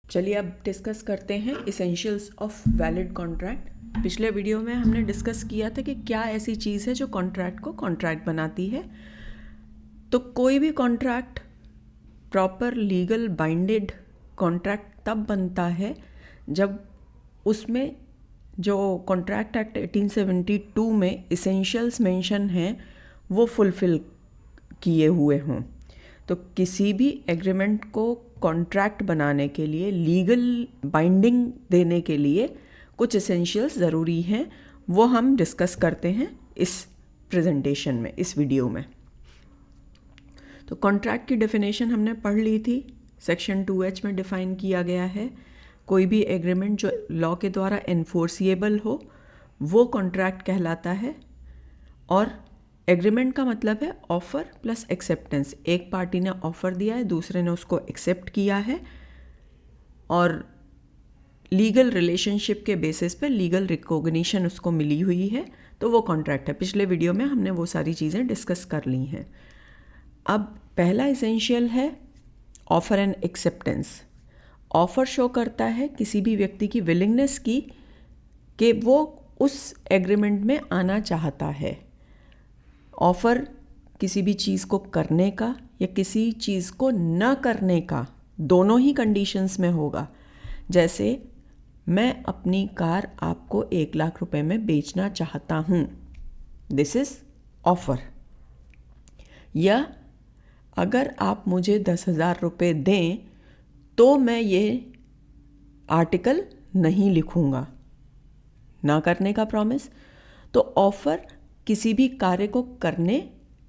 चलिए अब डिस्कस करते हैं इसेंशियल्स ऑफ वैलिड कॉन्ट्रैक्ट। पिछले वीडियो में हमने डिस्कस किया था कि क्या ऐसी चीज़ है जो कॉन्ट्रैक्ट को कॉन्ट्रैक्ट बनाती है। तो कोई भी contract proper legal binded contract तब बनता है जब उसमें जो कॉन्ट्रैक्ट एक्ट 1872 में इसेंशियल्स मेंशन हैं वो फुलफिल किए हुए हों। तो किसी भी एग्रीमेंट को कॉन्ट्रैक्ट बनाने के लिए, लीगल बाइंडिंग देने के लिए कुछ एसेंशियल्स ज़रूरी हैं, वो हम डिस्कस करते हैं इस प्रेजेंटेशन में, इस वीडियो में। तो कॉन्ट्रैक्ट की डेफिनेशन हमने पढ़ ली थी, सेक्शन 2H में डिफ़ाइन किया गया है। कोई भी एग्रीमेंट जो लॉ के द्वारा एनफोर्सिएबल हो वो कॉन्ट्रैक्ट कहलाता है। और एग्रीमेंट का मतलब है ऑफ़र प्लस एक्सेप्टेंस। एक पार्टी ने ऑफ़र दिया है, दूसरे ने उसको एक्सेप्ट किया है और लीगल रिलेशनशिप के बेसिस पे लीगल रिकॉग्निशन उसको मिली हुई है, तो वो कॉन्ट्रैक्ट है। पिछले वीडियो में हमने वो सारी चीज़ें डिस्कस कर ली हैं। अब पहला एसेंशियल है offer and acceptance. Offer show करता है किसी भी व्यक्ति की विलिंगनेस की कि वो उस एग्रीमेंट में आना चाहता है। ऑफ़र किसी भी चीज़ को करने का या किसी चीज़ को न करने का, दोनों ही कंडीशंस में होगा। जैसे मैं अपनी कार आपको 1 लाख रुपए में बेचना चाहता हूँ, दिस इज़ ऑफ़र। या अगर आप मुझे 10,000 रुपये दें तो मैं ये आर्टिकल नहीं लिखूँगा, ना करने का प्रॉमिस। तो ऑफ़र किसी भी कार्य को करने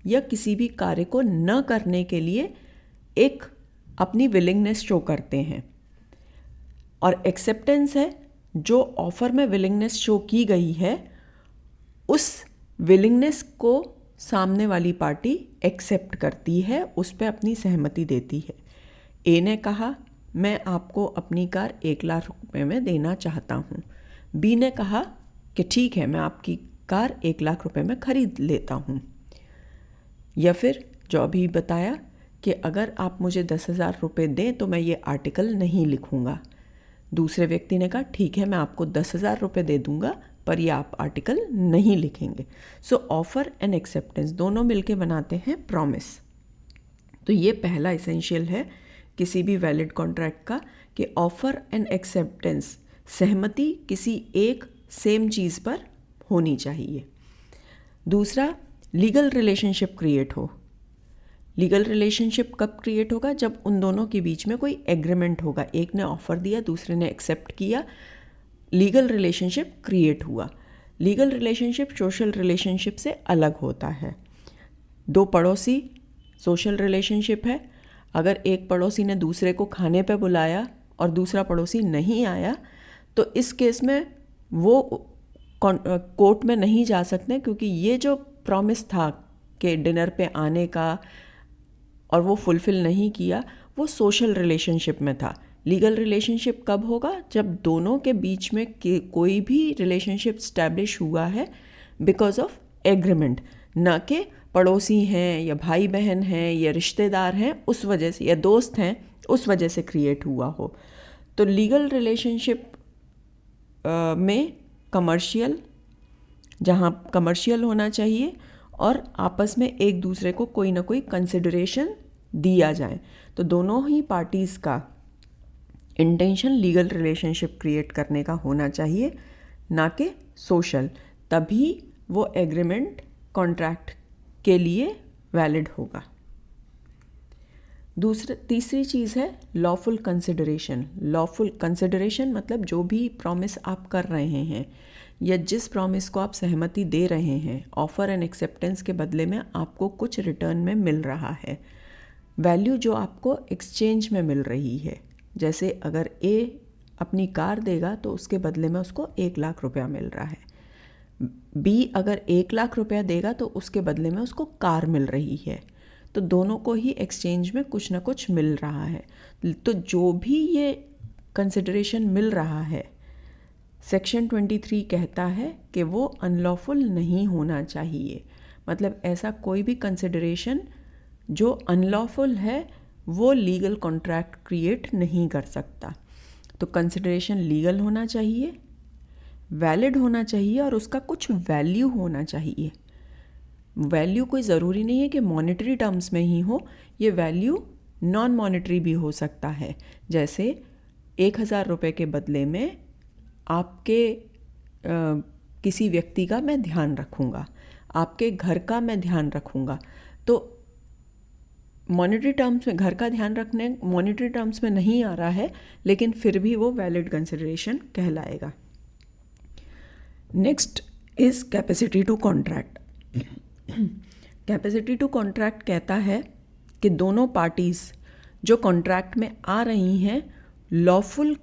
या किसी भी कार्य को न करने के लिए एक अपनी विलिंगनेस शो करते हैं। और एक्सेप्टेंस है जो ऑफ़र में विलिंगनेस शो की गई है, उस विलिंगनेस को सामने वाली पार्टी एक्सेप्ट करती है, उस पर अपनी सहमति देती है। ए ने कहा मैं आपको अपनी कार 1 लाख रुपए में देना चाहता हूँ। बी ने कहा कि ठीक है, मैं आपकी कार 1 लाख रुपए में ख़रीद लेता हूँ। या फिर जो अभी बताया कि अगर आप मुझे 10,000 रुपये दें तो मैं ये आर्टिकल नहीं लिखूँगा। दूसरे व्यक्ति ने कहा ठीक है, मैं आपको 10,000 रुपये दे दूँगा पर ये आप आर्टिकल नहीं लिखेंगे। सो ऑफ़र एंड एक्सेप्टेंस दोनों मिलके बनाते हैं प्रॉमिस। तो ये पहला एसेंशियल है किसी भी वैलिड कॉन्ट्रैक्ट का कि ऑफ़र एंड एक्सेप्टेंस, सहमति किसी एक सेम चीज़ पर होनी चाहिए। दूसरा, लीगल रिलेशनशिप क्रिएट हो। लीगल रिलेशनशिप कब क्रिएट होगा? जब उन दोनों के बीच में कोई एग्रीमेंट होगा। एक ने ऑफ़र दिया, दूसरे ने एक्सेप्ट किया, लीगल रिलेशनशिप क्रिएट हुआ। लीगल रिलेशनशिप सोशल रिलेशनशिप से अलग होता है। दो पड़ोसी सोशल रिलेशनशिप है। अगर एक पड़ोसी ने दूसरे को खाने पे बुलाया और दूसरा पड़ोसी नहीं आया तो इस केस में वो कोर्ट में नहीं जा सकते, क्योंकि ये जो प्रॉमिस था कि डिनर पे आने का और वो फुलफ़िल नहीं किया, वो सोशल रिलेशनशिप में था। लीगल रिलेशनशिप कब होगा? जब दोनों के बीच में कोई भी रिलेशनशिप स्टैब्लिश हुआ है बिकॉज ऑफ एग्रीमेंट, ना कि पड़ोसी हैं या भाई बहन हैं या रिश्तेदार हैं उस वजह से, या दोस्त हैं उस वजह से क्रिएट हुआ हो। तो लीगल रिलेशनशिप में कमर्शियल, जहाँ कमर्शियल होना चाहिए और आपस में एक दूसरे को कोई ना कोई कंसिडरेशन दिया जाए। तो दोनों ही पार्टीज़ का इंटेंशन लीगल रिलेशनशिप क्रिएट करने का होना चाहिए, ना कि सोशल। तभी वो एग्रीमेंट कॉन्ट्रैक्ट के लिए वैलिड होगा। तीसरी चीज़ है लॉफुल कंसिडरेशन। लॉफुल कंसिडरेशन मतलब जो भी प्रॉमिस आप कर रहे हैं या जिस प्रॉमिस को आप सहमति दे रहे हैं, ऑफ़र एंड एक्सेप्टेंस के बदले में आपको कुछ रिटर्न में मिल रहा है, वैल्यू जो आपको एक्सचेंज में मिल रही है। जैसे अगर ए अपनी कार देगा तो उसके बदले में उसको 1 लाख रुपया मिल रहा है। बी अगर 1 लाख रुपया देगा तो उसके बदले में उसको कार मिल रही है। तो दोनों को ही एक्सचेंज में कुछ ना कुछ मिल रहा है। तो जो भी ये कंसिडरेशन मिल रहा है, सेक्शन 23 कहता है कि वो अनलॉफुल नहीं होना चाहिए। मतलब ऐसा कोई भी कंसिडरेशन जो अनलॉफुल है वो लीगल कॉन्ट्रैक्ट क्रिएट नहीं कर सकता। तो कंसिडरेशन लीगल होना चाहिए, वैलिड होना चाहिए और उसका कुछ वैल्यू होना चाहिए। वैल्यू कोई ज़रूरी नहीं है कि मॉनेटरी टर्म्स में ही हो, ये वैल्यू नॉन मॉनेटरी भी हो सकता है। जैसे 1,000 रुपये के बदले में आपके किसी व्यक्ति का मैं ध्यान रखूँगा, आपके घर का मैं ध्यान रखूँगा। तो मॉनेटरी टर्म्स में घर का ध्यान रखने मॉनेटरी टर्म्स में नहीं आ रहा है, लेकिन फिर भी वो वैलिड कंसिडरेशन कहलाएगा। Next is capacity to contract. Capacity to contract कहता है कि दोनों पार्टीज़ जो कॉन्ट्रैक्ट में आ रही हैं लॉफुली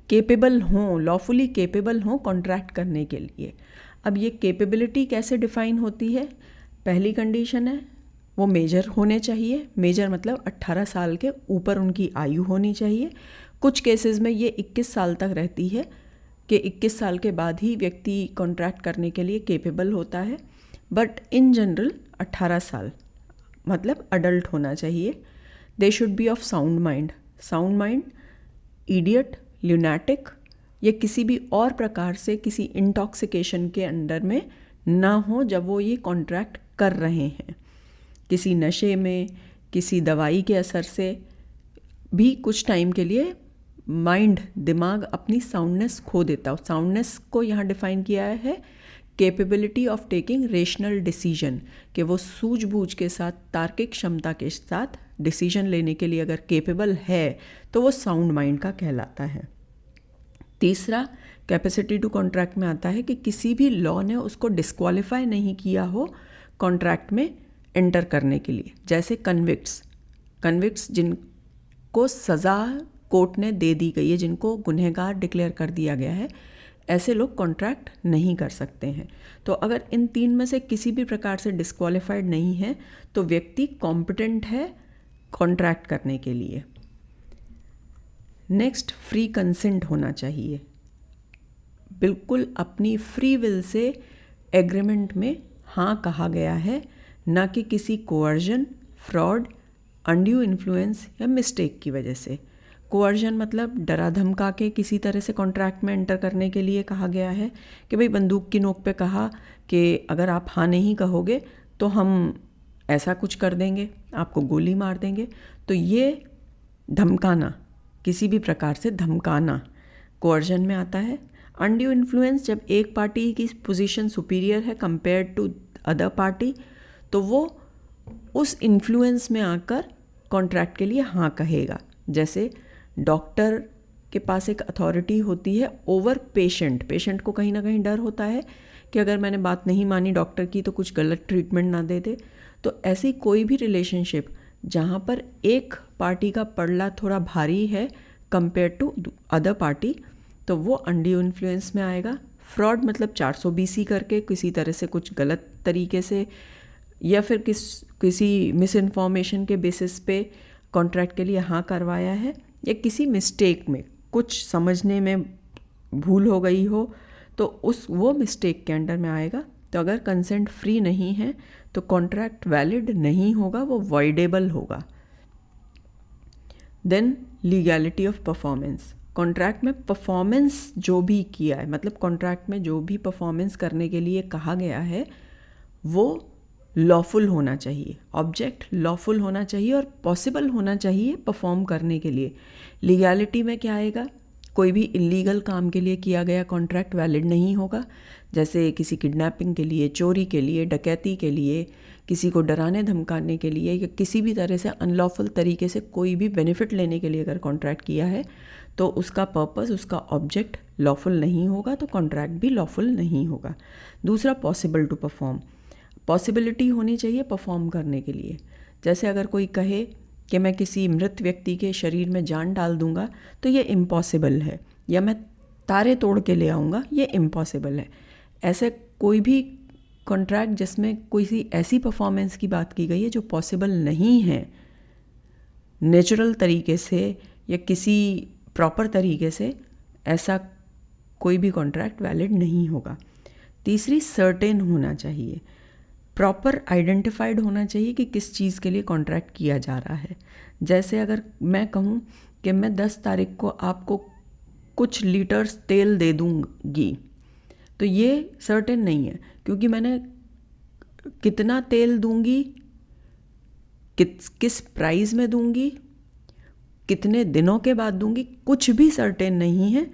केपेबल हों कॉन्ट्रैक्ट करने के लिए। अब ये केपेबिलिटी कैसे डिफ़ाइन होती है? पहली कंडीशन है वो मेजर होने चाहिए। मेजर मतलब 18 साल के ऊपर उनकी आयु होनी चाहिए। कुछ केसेस में ये 21 साल तक रहती है कि 21 साल के बाद ही व्यक्ति कॉन्ट्रैक्ट करने के लिए केपेबल होता है, बट इन जनरल 18 साल मतलब अडल्ट होना चाहिए। They should be of sound mind, idiot, lunatic या किसी भी और प्रकार से किसी इंटॉक्सिकेशन के अंडर में ना हो जब वो ये कॉन्ट्रैक्ट कर रहे हैं। किसी नशे में, किसी दवाई के असर से भी कुछ टाइम के लिए दिमाग अपनी साउंडनेस खो देता हो। साउंडनेस को यहाँ डिफाइन किया है capability of taking rational decision, कि वो सूझबूझ के साथ, तार्किक क्षमता के साथ डिसीजन लेने के लिए अगर केपेबल है तो वो साउंड माइंड का कहलाता है। तीसरा कैपेसिटी टू कॉन्ट्रैक्ट में आता है कि किसी भी लॉ ने उसको डिस्क्वालीफाई नहीं किया हो कॉन्ट्रैक्ट में एंटर करने के लिए। जैसे कन्विक्ट्स जिनको सज़ा कोर्ट ने दे दी गई है, जिनको गुनहगार डिक्लेयर कर दिया गया है, ऐसे लोग कॉन्ट्रैक्ट नहीं कर सकते हैं। तो अगर इन तीन में से किसी भी प्रकार से डिस्क्वालीफाइड नहीं है तो व्यक्ति कॉम्पिटेंट है कॉन्ट्रैक्ट करने के लिए। नेक्स्ट, फ्री कंसेंट होना चाहिए। बिल्कुल अपनी फ्री विल से एग्रीमेंट में हाँ कहा गया है, ना कि किसी कोअर्जन, फ्रॉड, अनड्यू इन्फ्लुएंस या मिस्टेक की वजह से। कोअर्जन मतलब डरा धमका के किसी तरह से कॉन्ट्रैक्ट में एंटर करने के लिए कहा गया है कि भाई बंदूक की नोक पे कहा कि अगर आप हाँ नहीं कहोगे तो हम ऐसा कुछ कर देंगे, आपको गोली मार देंगे। तो ये धमकाना, किसी भी प्रकार से धमकाना कोअर्जन में आता है। अनड्यू इन्फ्लुएंस, जब एक पार्टी की पोजीशन सुपीरियर है कंपेयर टू अदर पार्टी, तो वो उस इन्फ्लुएंस में आकर कॉन्ट्रैक्ट के लिए हाँ कहेगा। जैसे डॉक्टर के पास एक अथॉरिटी होती है ओवर पेशेंट को कहीं ना कहीं डर होता है कि अगर मैंने बात नहीं मानी डॉक्टर की तो कुछ गलत ट्रीटमेंट ना दे दे। तो ऐसी कोई भी रिलेशनशिप जहाँ पर एक पार्टी का पड़ला थोड़ा भारी है कंपेयर टू अदर पार्टी, तो वो अनड्यू इन्फ्लुएंस में आएगा। फ्रॉड मतलब 420 करके किसी तरह से कुछ गलत तरीके से या फिर किसी मिस इन्फॉर्मेशन के बेसिस पे कॉन्ट्रैक्ट के लिए हाँ करवाया है, या किसी मिस्टेक में कुछ समझने में भूल हो गई हो तो वो मिस्टेक के अंडर में आएगा। तो अगर कंसेंट फ्री नहीं है तो कॉन्ट्रैक्ट वैलिड नहीं होगा, वो वॉइडेबल होगा। Then legality of performance. Contract में परफॉर्मेंस जो भी किया है, मतलब कॉन्ट्रैक्ट में जो भी परफॉर्मेंस करने के लिए कहा गया है वो लॉफुल होना चाहिए, ऑब्जेक्ट लॉफुल होना चाहिए और पॉसिबल होना चाहिए परफॉर्म करने के लिए। लीगैलिटी में क्या आएगा? कोई भी इलीगल काम के लिए किया गया कॉन्ट्रैक्ट वैलिड नहीं होगा। जैसे किसी किडनैपिंग के लिए, चोरी के लिए, डकैती के लिए, किसी को डराने धमकाने के लिए या किसी भी तरह से अनलॉफुल तरीके से कोई भी बेनिफिट लेने के लिए अगर कॉन्ट्रैक्ट किया है तो उसका पर्पस, उसका ऑब्जेक्ट लॉफुल नहीं होगा, तो कॉन्ट्रैक्ट भी लॉफुल नहीं होगा। दूसरा, पॉसिबल टू परफॉर्म। पॉसिबिलिटी होनी चाहिए परफॉर्म करने के लिए। जैसे अगर कोई कहे कि मैं किसी मृत व्यक्ति के शरीर में जान डाल दूंगा तो ये इम्पॉसिबल है, या मैं तारे तोड़ के ले आऊँगा, ये इम्पॉसिबल है। ऐसे कोई भी कॉन्ट्रैक्ट जिसमें कोई ऐसी परफॉर्मेंस की बात की गई है जो पॉसिबल नहीं है नेचुरल तरीके से या किसी प्रॉपर तरीके से, ऐसा कोई भी कॉन्ट्रैक्ट वैलिड नहीं होगा। तीसरी, सर्टेन होना चाहिए, प्रॉपर आइडेंटिफाइड होना चाहिए कि किस चीज़ के लिए कॉन्ट्रैक्ट किया जा रहा है। जैसे अगर मैं कहूँ कि मैं 10 तारीख को आपको कुछ लीटर्स तेल दे दूंगी, तो ये सर्टेन नहीं है, क्योंकि मैंने कितना तेल दूंगी, किस प्राइस में दूंगी, कितने दिनों के बाद दूंगी, कुछ भी सर्टेन नहीं है।